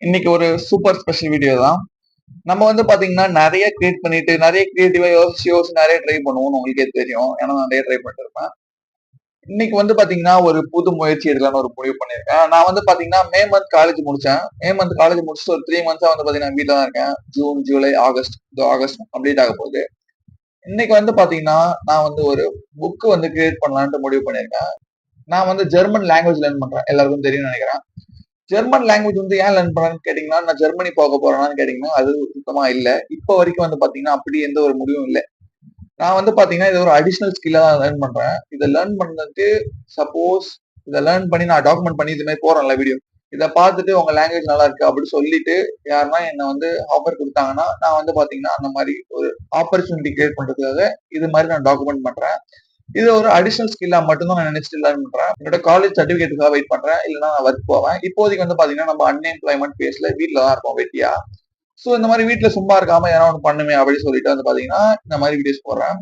இன்னைக்கு ஒரு super special video தான். நம்ம வந்து பாத்தீங்கன்னா நெறைய கிரியேட் பண்ணிட்டு, நெறைய கிரியேட்டிவா யோசிச்சு, யோசிச்சு நெறைய ட்ரை பண்ணுவோம்னு உங்களுக்கே தெரியும். ஏன்னா நான் நெறைய ட்ரை பண்ணிருப்பேன். இன்னைக்கு வந்து பாத்தீங்கன்னா, ஒரு புது முயற்சி எடுக்கலாம்னு ஒரு முடிவு பண்ணியிருக்கேன். நான் வந்து பாத்தீங்கன்னா, மே மந்த் காலேஜ் முடிச்சேன். மே மந்த் காலேஜ் முடிச்சுட்டு ஒரு 3 மந்த்ஸா வந்து பாத்தீங்கன்னா வீட்ல தான் இருக்கேன். June, July, August. இதோ ஆகஸ்ட் கம்ப்ளீட் ஆக போகுது. இன்னைக்கு வந்து பாத்தீங்கன்னா, நான் வந்து ஒரு புக் வந்து கிரியேட் பண்ணலான்ட்டு முடிவு பண்ணியிருக்கேன். நான் வந்து ஜெர்மன் லாங்குவேஜ் லேர்ன் பண்றேன். எல்லாருக்கும் தெரியும்னு நெனைக்கிறேன். ஜெர்மன் லாங்குவேஜ் வந்து ஏன் லேர்ன் பண்ணேன்னு கேட்டீங்கன்னா, நான் ஜெர்மனி போக போறேனான்னு கேட்டீங்கன்னா, அது சுத்தமா இல்ல. இப்ப வரைக்கும் வந்து பாத்தீங்கன்னா, அப்படி எந்த ஒரு முடிவும் இல்ல. நான் வந்து பாத்தீங்கன்னா, இத ஒரு அடிஷனல் ஸ்கில்லா தான் லேர்ன் பண்றேன். இத லேர்ன் பண்ணதுக்கு சப்போஸ் இத லேர்ன் பண்ணி நான் டாக்குமெண்ட் பண்ணி இது மாரி போடுறேன்ல வீடியோ. இத பாத்துட்டு உங்க லாங்குவேஜ் நல்லா இருக்கு அப்படி சொல்லிட்டு யாருன்னா என்ன வந்து ஆஃபர் குடுத்தாங்கன்னா, நான் வந்து பாத்தீங்கன்னா, அந்த மாரி ஒரு ஆப்பர்ச்சுனிட்டி கிரியேட் பண்றதுக்காக இது மாரி நான் டாக்குமெண்ட் பண்றேன். இது ஒரு அடிஷனல் ஸ்கில்லா மட்டும் தான் நான் நினைச்சுட்டு லேர்ன் பண்றேன். என்னோட காலேஜ் சர்டிபிகேட்டுக்காக வெயிட் பண்றேன். இல்லன்னா நான் ஒர்க் போவேன். இப்போதைக்கு வந்து பாத்தீங்கன்னா, நம்ம அன்எம்ப்ளாய்மென்ட் பேஸ்ல வீட்ல தான் இருக்கோம் வெட்டியா. சோ இந்த மாரி வீட்ல சும்மா இருக்காம எதனா ஒண்ணு பண்ணுமே அப்படின்னு சொல்லிட்டு வந்து பாத்தீங்கன்னா, இந்த மாரி வீடியோஸ் போடுறேன்.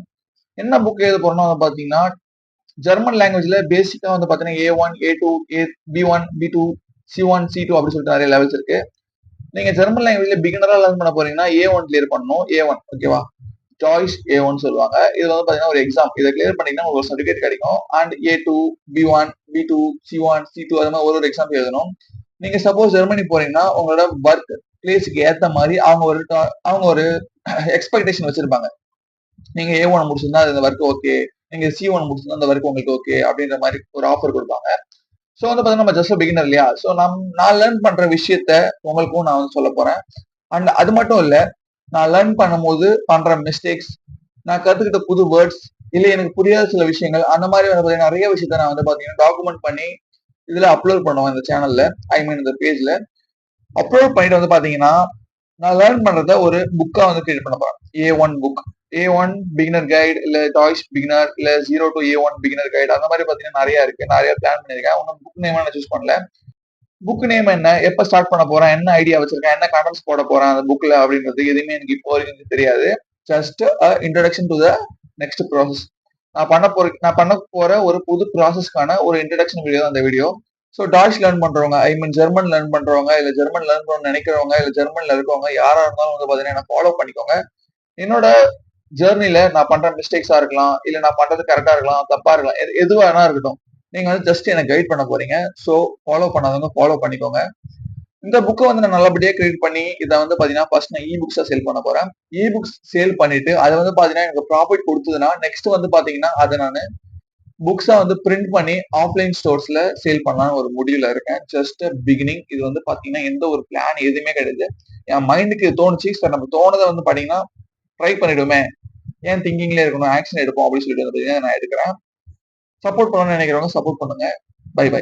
என்ன புக் எழுத போறேன்னா வந்து பாத்தீங்கன்னா, ஜெர்மன் லாங்குவேஜ்ல பேசிக்கா வந்து பாத்தீங்கன்னா A1, A2, B1, B2, C1, C2 அப்படின்னு சொல்லிட்டு நெறைய லெவல்ஸ் இருக்கு. நீங்க ஜெர்மன் லாங்குவேஜ்ல பிகினரா லேர்ன் பண்ண போறீங்கன்னா A1 கிளியர் பண்ணணும். A1 ஓகேவா? சாய்ஸ் A1 சொல்லுவாங்க. இதுல வந்து பாத்தீங்கன்னா ஒரு எக்ஸாம். இத கிளியர் பண்ணீங்கன்னா உங்களுக்கு ஒரு சர்டிபிகேட் கிடைக்கும். And A2, B1, B2, C1, C2 அது மாரி ஒரு எக்ஸாம் எழுதணும். நீங்க சப்போஸ் ஜெர்மனி போறீங்கன்னா, உங்களோட வொர்க் பிளேஸ்க்கு ஏத்த மாரி அவங்க ஒரு எக்ஸ்பெக்டேஷன் வச்சிருப்பாங்க. நீங்க A1 முடிச்சிருந்தா இந்த வொர்க் ஓகே. நீங்க C1 முடிச்சிருந்தா அந்த வொர்க் உங்களுக்கு ஓகே. அப்படின்ற மாரி ஒரு ஆஃபர் குடுப்பாங்க. சோ வந்து பாத்தீங்கன்னா, நம்ம ஜஸ்ட் பிகினர் இல்லையா? சோ நான் லேர்ன் பண்ற விஷயத்த உங்களுக்கும் நான் வந்து சொல்லப் போறேன். அண்ட் அது மட்டும் இல்ல. நான் லேர்ன் பண்ணும்போது பண்ற மிஸ்டேக்ஸ், நான் கத்துக்கிட்ட புது வேர்ட்ஸ், இல்ல எனக்கு புரியாத சில விஷயங்கள், அந்த மாரி வந்து பாத்தீங்கன்னா நெறைய விஷயத்த நான் வந்து பாத்தீங்கன்னா டாக்குமெண்ட் பண்ணி இதுல அப்லோட் பண்ணுவேன் இந்த சேனல்ல. ஐ மீன் இந்த பேஜ்ல. அப்லோட் பண்ணிட்டு வந்து பாத்தீங்கன்னா, நான் லேர்ன் பண்றத ஒரு புக்கா வந்து கிரியேட் பண்ண போறேன். A1 book. A1 beginner guide, இல்ல டாய்ஸ் பிகினர், இல்ல 0 டூ A1 பிகினர் கைடு அந்த மாரி பாத்தீங்கன்னா நெறைய இருக்கு. நெறைய பிளான் பண்ணியிருக்கேன். இன்னும் புக் நேம் நான் சூஸ் பண்ணல. புக் நேம் என்ன? எப்ப ஸ்டார்ட் பண்ண போறேன்? என்ன ஐடியா வச்சிருக்கேன்? என்ன கமெண்ட்ஸ் போட போறேன் அந்த புக்ல அப்படின்றது எதுவுமே எனக்கு இப்போ வரைக்கும் எனக்கு தெரியாது. Just introduction to the next process. நான் பண்ண போற ஒரு புது ப்ராசஸ்க்கான ஒரு இன்ட்ரோடக்ஷன் வீடியோ தான் அந்த வீடியோ. ஸோ டாய்ச் லேர்ன் பண்றவங்க, ஐ மீன் ஜெர்மன் லேர்ன் பண்றவங்க, இல்ல ஜெர்மன் லேர்ன் பண்ணணும்னு நினைக்கிறவங்க, இல்ல ஜெர்மன்ல இருக்கவங்க யாரா இருந்தாலும் வந்து பாத்தீங்கன்னா என்ன ஃபாலோ பண்ணிக்கோங்க. என்னோட ஜேர்னில நான் பண்ற மிஸ்டேக்ஸா இருக்கலாம், இல்ல நான் பண்றது கரெக்ட்டா இருக்கலாம், தப்பா இருக்கலாம். எதுவா வேணா இருக்கட்டும். நீங்க வந்து ஜஸ்ட் என்ன கைட் பண்ண போறீங்க. சோ ஃபாலோ பண்ணாதவங்க ஃபாலோ பண்ணிக்கோங்க. இந்த புக்க வந்து நான் நல்லபடியா கிரியேட் பண்ணி, இத வந்து பாத்தீங்கன்னா, ஃபர்ஸ்ட் நான் புக்ஸா சேல் பண்ண போறேன். புக்ஸ் சேல் பண்ணிட்டு, அது வந்து பாத்தீங்கன்னா, எனக்கு ப்ராஃபிட் குடுத்ததுன்னா, நெக்ஸ்ட் வந்து பாத்தீங்கன்னா, அத நானு புக்ஸா வந்து பிரிண்ட் பண்ணி ஆஃப்லைன் ஸ்டோர்ஸ்ல சேல் பண்ணலாம்னு ஒரு முடிவுல இருக்கேன். Just beginning. இது வந்து பாத்தீங்கன்னா, எந்த ஒரு பிளான் எதுவுமே கிடையாது. என் மைண்டுக்கு தோணுச்சு. சரி நம்ம தோணுத வந்து பாத்தீங்கன்னா, ட்ரை பண்ணிடுவோமே. ஏன் திங்கிங்லயே இருக்கணும், ஆக்ஷன் எடுப்போம் அப்படின்னு சொல்லிட்டு வந்து பாத்தீங்கன்னா, நான் எடுக்கிறேன். சப்போர்ட் பண்ணணும்னு நினைக்கிறவங்க சப்போர்ட் பண்ணுங்க. Bye by.